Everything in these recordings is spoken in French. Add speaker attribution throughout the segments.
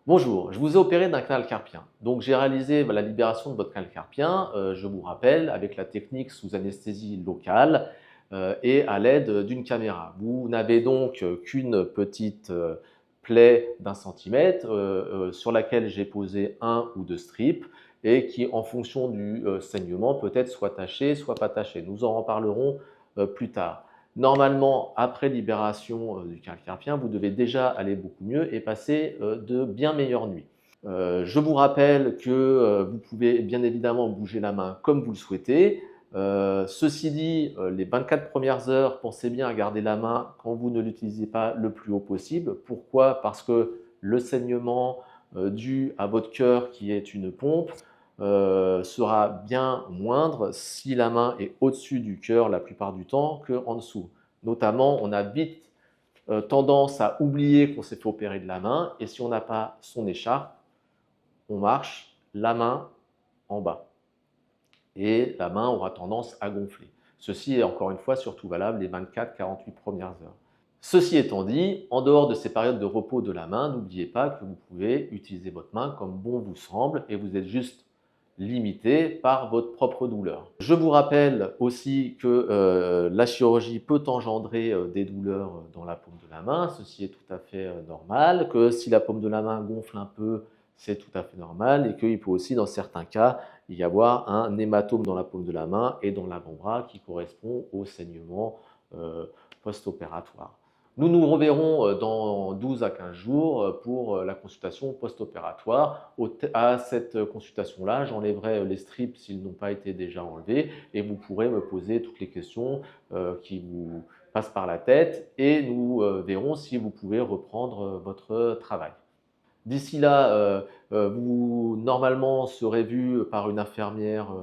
Speaker 1: Bonjour, je vous ai opéré d'un canal carpien. Donc j'ai réalisé la libération de votre canal carpien, je vous rappelle, avec la technique sous anesthésie locale et à l'aide d'une caméra. Vous n'avez donc qu'une petite plaie d'1 centimètre sur laquelle j'ai posé un ou deux strips et qui, en fonction du saignement, peut-être soit taché, soit pas taché. Nous en reparlerons plus tard. Normalement, après libération du canal carpien, vous devez déjà aller beaucoup mieux et passer de bien meilleures nuits. Je vous rappelle que vous pouvez bien évidemment bouger la main comme vous le souhaitez. Ceci dit, les 24 premières heures, pensez bien à garder la main quand vous ne l'utilisez pas le plus haut possible. Pourquoi? Parce que le saignement dû à votre cœur qui est une pompe sera bien moindre si la main est au-dessus du cœur la plupart du temps qu'en dessous. Notamment, on a vite tendance à oublier qu'on s'est fait opérer de la main et si on n'a pas son écharpe, on marche la main en bas et la main aura tendance à gonfler. Ceci est encore une fois surtout valable les 24-48 premières heures. Ceci étant dit, en dehors de ces périodes de repos de la main, n'oubliez pas que vous pouvez utiliser votre main comme bon vous semble et vous êtes juste limité par votre propre douleur. Je vous rappelle aussi que la chirurgie peut engendrer des douleurs dans la paume de la main, ceci est tout à fait normal, que si la paume de la main gonfle un peu, c'est tout à fait normal et qu'il peut aussi dans certains cas y avoir un hématome dans la paume de la main et dans l'avant-bras qui correspond au saignement post-opératoire. Nous nous reverrons dans 12 à 15 jours pour la consultation post-opératoire. À cette consultation-là, j'enlèverai les strips s'ils n'ont pas été déjà enlevés et vous pourrez me poser toutes les questions qui vous passent par la tête et nous verrons si vous pouvez reprendre votre travail. D'ici là, vous normalement serez vu par une infirmière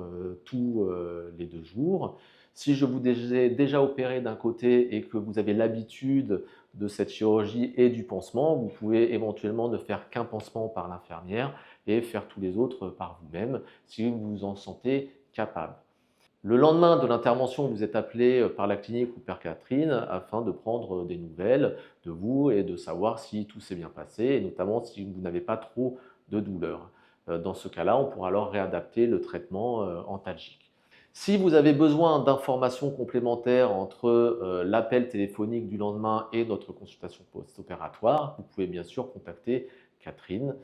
Speaker 1: tous les 2 jours. Si je vous ai déjà opéré d'un côté et que vous avez l'habitude de cette chirurgie et du pansement, vous pouvez éventuellement ne faire qu'un pansement par l'infirmière et faire tous les autres par vous-même si vous vous en sentez capable. Le lendemain de l'intervention, vous êtes appelé par la clinique ou Père Catherine afin de prendre des nouvelles de vous et de savoir si tout s'est bien passé et notamment si vous n'avez pas trop de douleur. Dans ce cas-là, on pourra alors réadapter le traitement antalgique. Si vous avez besoin d'informations complémentaires entre l'appel téléphonique du lendemain et notre consultation post-opératoire, vous pouvez bien sûr contacter Catherine.